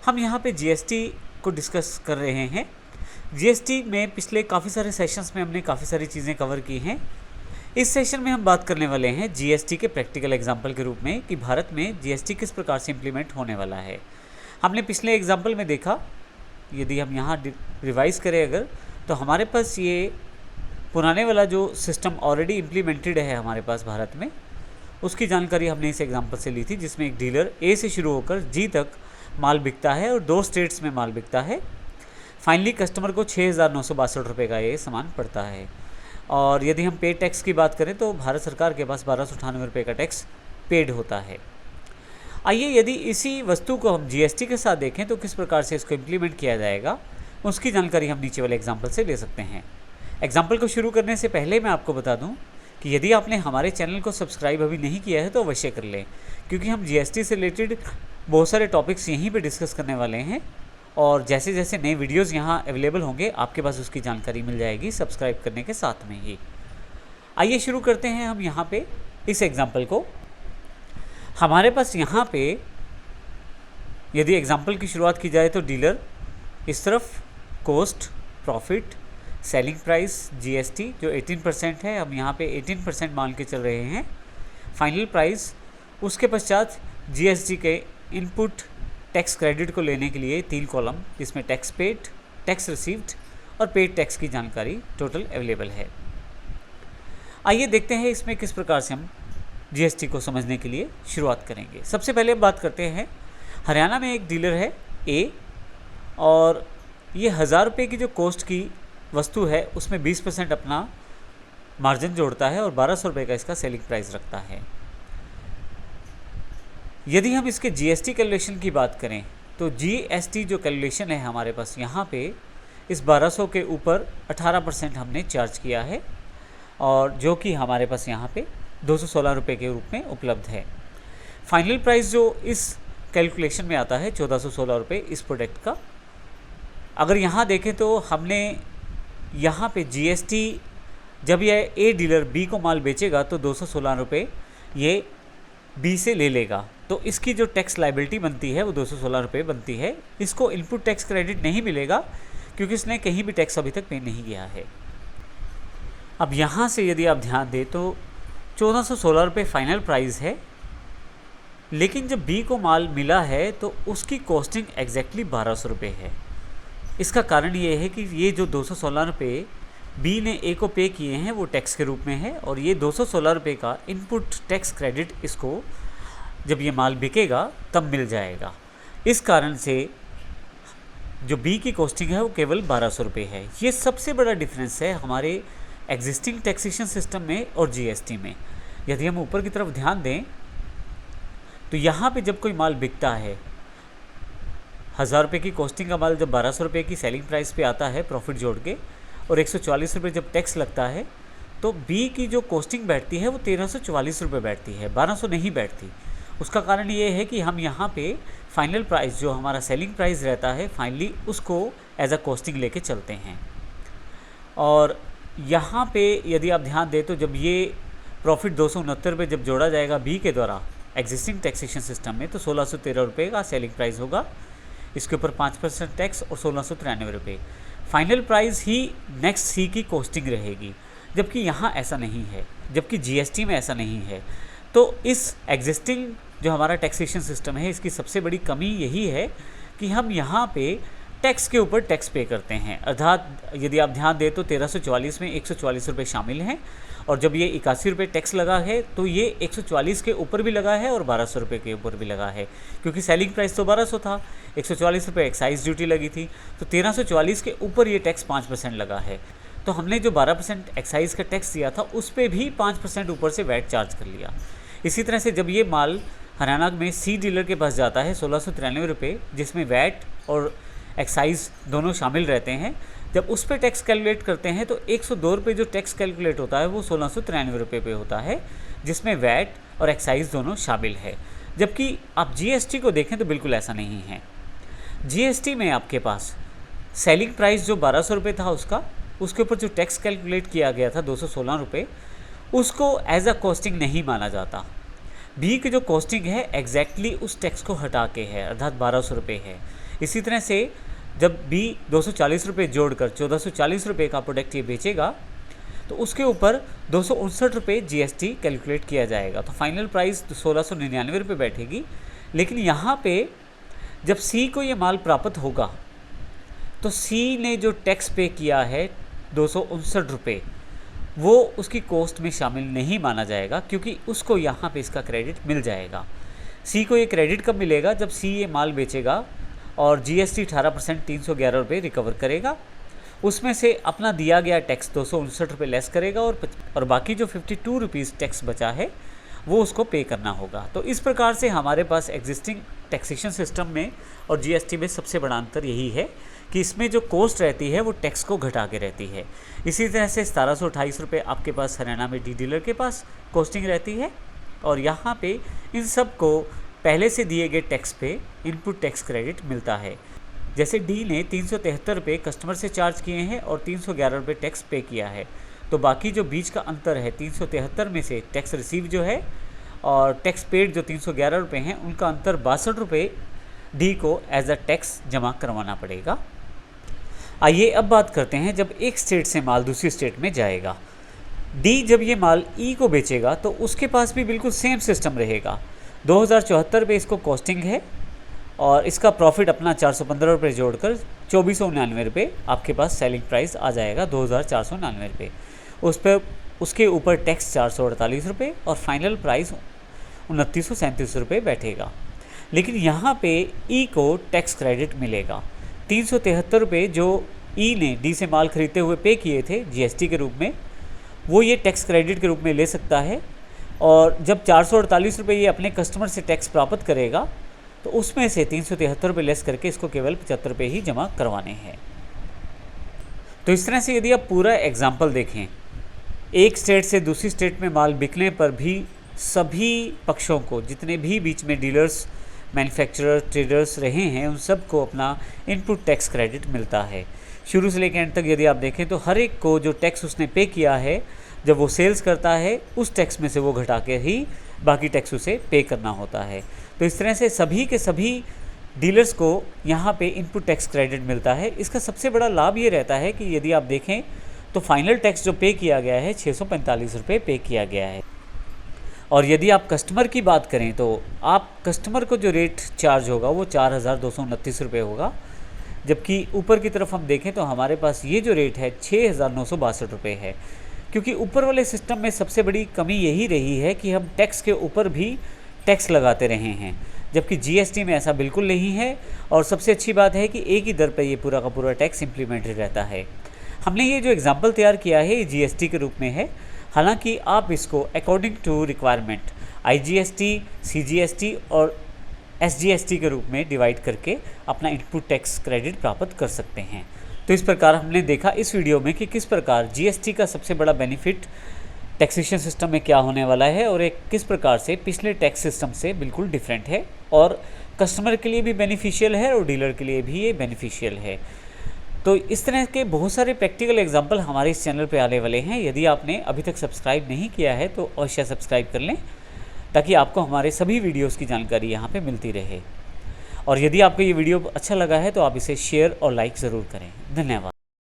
हम यहाँ पे जीएसटी को डिस्कस कर रहे हैं। जीएसटी में पिछले काफ़ी सारे सेशंस में हमने काफ़ी सारी चीज़ें कवर की हैं। इस सेशन में हम बात करने वाले हैं जीएसटी के प्रैक्टिकल एग्जाम्पल के रूप में कि भारत में जीएसटी किस प्रकार से इम्प्लीमेंट होने वाला है। हमने पिछले एग्जाम्पल में देखा, यदि हम यहाँ रिवाइज़ करें अगर, तो हमारे पास ये पुराने वाला जो सिस्टम ऑलरेडी इम्प्लीमेंटेड है हमारे पास भारत में, उसकी जानकारी हमने इस एग्जाम्पल से ली थी, जिसमें एक डीलर ए से शुरू होकर जी तक माल बिकता है और 2 स्टेट्स में माल बिकता है। फाइनली कस्टमर को 6,962 रुपये का ये सामान पड़ता है। और यदि हम पे टैक्स की बात करें तो भारत सरकार के पास 1,298 रुपये का टैक्स पेड होता है। आइए यदि इसी वस्तु को हम जीएसटी के साथ देखें तो किस प्रकार से इसको इम्प्लीमेंट किया जाएगा, उसकी जानकारी हम नीचे वाले एग्जाम्पल से ले सकते हैं। एग्जाम्पल को शुरू करने से पहले मैं आपको बता दूं कि यदि आपने हमारे चैनल को सब्सक्राइब अभी नहीं किया है तो अवश्य कर लें, क्योंकि हम जीएसटी से रिलेटेड बहुत सारे टॉपिक्स यहीं पे डिस्कस करने वाले हैं और जैसे जैसे नए वीडियोस यहाँ अवेलेबल होंगे आपके पास उसकी जानकारी मिल जाएगी सब्सक्राइब करने के साथ में ही। आइए शुरू करते हैं हम यहाँ पे इस एग्जाम्पल को। हमारे पास यहाँ पे यदि एग्जाम्पल की शुरुआत की जाए तो डीलर इस तरफ cost, profit, selling price, GST जो 18% है, हम यहाँ पे 18% मान के चल रहे हैं, फाइनल प्राइस, उसके पश्चात जीएसटी के इनपुट टैक्स क्रेडिट को लेने के लिए 3 कॉलम, जिसमें टैक्स पेड, टैक्स रिसीव्ड और पेड टैक्स की जानकारी टोटल अवेलेबल है। आइए देखते हैं इसमें किस प्रकार से हम जीएसटी को समझने के लिए शुरुआत करेंगे। सबसे पहले हम बात करते हैं, हरियाणा में एक डीलर है ए और ये 1,000 रुपये की जो कॉस्ट की वस्तु है उसमें 20% अपना मार्जिन जोड़ता है और 1,200 रुपये का इसका सेलिंग प्राइस रखता है। यदि हम इसके जीएसटी कैलकुलेशन की बात करें तो जीएसटी जो कैलकुलेशन है हमारे पास यहाँ पे इस 1,200 के ऊपर 18% हमने चार्ज किया है और जो कि हमारे पास यहाँ पे 216 रुपये के रूप में उपलब्ध है। फाइनल प्राइस जो इस कैलकुलेशन में आता है 1,416 रुपये इस प्रोडक्ट का। अगर यहाँ देखें तो हमने यहाँ पे जीएसटी, जब यह ए डीलर बी को माल बेचेगा तो 216 रुपये ये बी से ले लेगा, तो इसकी जो टैक्स लाइबिलिटी बनती है वो 216 रुपये बनती है। इसको इनपुट टैक्स क्रेडिट नहीं मिलेगा क्योंकि इसने कहीं भी टैक्स अभी तक पे नहीं किया है। अब यहाँ से यदि आप ध्यान दें तो 1,416 रुपये फाइनल प्राइस है, लेकिन जब बी को माल मिला है तो उसकी कॉस्टिंग एग्जैक्टली 1,200 रुपये है। इसका कारण ये है कि ये जो 216 रुपये बी ने ए को पे किए हैं वो टैक्स के रूप में है और ये 216 रुपये का इनपुट टैक्स क्रेडिट इसको जब ये माल बिकेगा तब मिल जाएगा। इस कारण से जो बी की कॉस्टिंग है वो केवल 1,200 रुपये है। ये सबसे बड़ा डिफरेंस है हमारे एग्जिस्टिंग टैक्सेशन सिस्टम में और जीएसटी में। यदि हम ऊपर की तरफ ध्यान दें तो यहाँ पे जब कोई माल बिकता है, 1,000 रुपये की कॉस्टिंग का माल जब 1,200 रुपये की सेलिंग प्राइस पे आता है प्रॉफिट जोड़ के और 140 रुपये जब टैक्स लगता है, तो बी की जो कॉस्टिंग बैठती है वो 1,344 रुपये बैठती है, 1,200 नहीं बैठती। उसका कारण ये है कि हम यहाँ पे फाइनल प्राइस जो हमारा सेलिंग प्राइस रहता है फाइनली उसको एज अ कॉस्टिंग लेके चलते हैं। और यहाँ पे यदि आप ध्यान दें तो जब ये प्रॉफिट 269 रुपये जब जोड़ा जाएगा बी के द्वारा एग्जिस्टिंग टैक्सेशन सिस्टम में, तो 1,613 रुपये का सेलिंग प्राइस होगा, इसके ऊपर 5% टैक्स और 1,693 रुपये। फाइनल प्राइस ही नेक्स्ट सी की कॉस्टिंग रहेगी, जबकि यहाँ ऐसा नहीं है, जबकि जीएसटी में ऐसा नहीं है। तो इस एग्जिस्टिंग जो हमारा टैक्सेशन सिस्टम है इसकी सबसे बड़ी कमी यही है कि हम यहाँ पे टैक्स के ऊपर टैक्स पे करते हैं। अर्थात यदि आप ध्यान दें तो 1344 में 144 रुपये शामिल हैं और जब ये 81 रुपये टैक्स लगा है तो ये 144 के ऊपर भी लगा है और 1,200 रुपये के ऊपर भी लगा है, क्योंकि सेलिंग प्राइस तो 1,200 था, 144 रुपये एक्साइज ड्यूटी लगी थी, तो 1,344 के ऊपर ये टैक्स 5% लगा है। तो हमने जो 12% एक्साइज का टैक्स दिया था उस पर भी 5% ऊपर से वैट चार्ज कर लिया। इसी तरह से जब ये माल हरियाणा में सी डीलर के पास जाता है 1,693 रुपये, जिसमें वैट और एक्साइज दोनों शामिल रहते हैं, जब उस पर टैक्स कैलकुलेट करते हैं तो 102 रुपये जो टैक्स कैलकुलेट होता है वो 1,693 रुपये पे होता है, जिसमें वैट और एक्साइज दोनों शामिल है। जबकि आप जीएसटी को देखें तो बिल्कुल ऐसा नहीं है। जीएसटी में आपके पास सेलिंग प्राइस जो 1,200 रुपये था उसके ऊपर जो टैक्स कैलकुलेट किया गया था 216 रुपये, उसको एज अ कॉस्टिंग नहीं माना जाता। बी की जो कॉस्टिंग है एग्जैक्टली उस टैक्स को हटा के है, अर्थात 1,200 रुपये है। इसी तरह से जब बी 240 रुपये जोड़कर 1440 रुपये का प्रोडक्ट ये बेचेगा तो उसके ऊपर 259 रुपये GST कैलकुलेट किया जाएगा। तो फाइनल प्राइस 1699 रुपये बैठेगी। लेकिन यहाँ पे जब सी को ये माल प्राप्त होगा तो सी ने जो टैक्स पे किया है 259 रुपये, वो उसकी कॉस्ट में शामिल नहीं माना जाएगा, क्योंकि उसको यहाँ पे इसका क्रेडिट मिल जाएगा। सी को ये क्रेडिट कब मिलेगा? जब सी ये माल बेचेगा और GST 18% 311 रुपये रिकवर करेगा, उसमें से अपना दिया गया टैक्स 259 रुपये लेस करेगा और बाकी जो 52 रुपीज़ टैक्स बचा है वो उसको पे करना होगा। तो इस प्रकार से हमारे पास एग्जिस्टिंग टैक्सेशन सिस्टम में और GST में सबसे बड़ा अंतर यही है कि इसमें जो कॉस्ट रहती है वो टैक्स को घटा के रहती है। इसी तरह से 1728 रुपये आपके पास हरियाणा में डी डीलर के पास कॉस्टिंग रहती है, और यहाँ पे इन सब को पहले से दिए गए टैक्स पे इनपुट टैक्स क्रेडिट मिलता है। जैसे डी ने 373 रुपये कस्टमर से चार्ज किए हैं और 311 रुपये टैक्स पे किया है, तो बाकी जो बीच का अंतर है 373 में से टैक्स रिसीव जो है और टैक्स पेड जो 311 रुपये हैं, उनका अंतर 62 रुपये डी को एज अ टैक्स जमा करवाना पड़ेगा। आइए अब बात करते हैं जब एक स्टेट से माल दूसरी स्टेट में जाएगा। डी जब ये माल ई को बेचेगा तो उसके पास भी बिल्कुल सेम सिस्टम रहेगा। 2074 पे इसको कॉस्टिंग है और इसका प्रॉफिट अपना 415 रुपये जोड़कर 2499 रुपये आपके पास सेलिंग प्राइस आ जाएगा 2499 रुपये। उस पर उसके ऊपर टैक्स 448 रुपये और फाइनल प्राइस 2937 रुपये बैठेगा। लेकिन यहाँ पे ई को टैक्स क्रेडिट मिलेगा 373 रुपये जो ई ने डी से माल खरीदते हुए पे किए थे GST के रूप में, वो ये टैक्स क्रेडिट के रूप में ले सकता है। और जब 448 रुपये ये अपने कस्टमर से टैक्स प्राप्त करेगा तो उसमें से 373 रुपये लेस करके इसको केवल 75 रुपये ही जमा करवाने हैं। तो इस तरह से यदि आप पूरा एग्जाम्पल देखें, एक स्टेट से दूसरी स्टेट में माल बिकने पर भी सभी पक्षों को, जितने भी बीच में डीलर्स, मैन्युफैक्चरर, ट्रेडर्स रहे हैं, उन सब को अपना इनपुट टैक्स क्रेडिट मिलता है। शुरू से लेकर एंड तक यदि आप देखें तो हर एक को जो टैक्स उसने पे किया है, जब वो सेल्स करता है उस टैक्स में से वो घटा के ही बाकी टैक्स उसे पे करना होता है। तो इस तरह से सभी के सभी डीलर्स को यहाँ पे इनपुट टैक्स क्रेडिट मिलता है। इसका सबसे बड़ा लाभ ये रहता है कि यदि आप देखें तो फाइनल टैक्स जो पे किया गया है 645 रुपये पे किया गया है। और यदि आप कस्टमर की बात करें तो आप कस्टमर को जो रेट चार्ज होगा वो 4229 रुपये होगा, जबकि ऊपर की तरफ हम देखें तो हमारे पास ये जो रेट है 6962 रुपये है। क्योंकि ऊपर वाले सिस्टम में सबसे बड़ी कमी यही रही है कि हम टैक्स के ऊपर भी टैक्स लगाते रहे हैं, जबकि GST में ऐसा बिल्कुल नहीं है। और सबसे अच्छी बात है कि एक ही दर पर ये पूरा का पूरा टैक्स इम्प्लीमेंटेड रहता है। हमने ये जो एग्जांपल तैयार किया है ये GST के रूप में है, हालांकि आप इसको according to requirement IGST, CGST और SGST के रूप में डिवाइड करके अपना इनपुट टैक्स क्रेडिट प्राप्त कर सकते हैं। तो इस प्रकार हमने देखा इस वीडियो में कि किस प्रकार GST का सबसे बड़ा बेनिफिट टैक्सेशन सिस्टम में क्या होने वाला है और एक किस प्रकार से पिछले टैक्स सिस्टम से बिल्कुल डिफरेंट है, और कस्टमर के लिए भी बेनिफिशियल है और डीलर के लिए भी ये बेनिफिशियल है। तो इस तरह के बहुत सारे प्रैक्टिकल एग्जाम्पल हमारे इस चैनल पे आने वाले हैं। यदि आपने अभी तक सब्सक्राइब नहीं किया है तो अवश्य सब्सक्राइब कर लें, ताकि आपको हमारे सभी वीडियोस की जानकारी यहाँ पे मिलती रहे। और यदि आपको ये वीडियो अच्छा लगा है तो आप इसे शेयर और लाइक ज़रूर करें। धन्यवाद।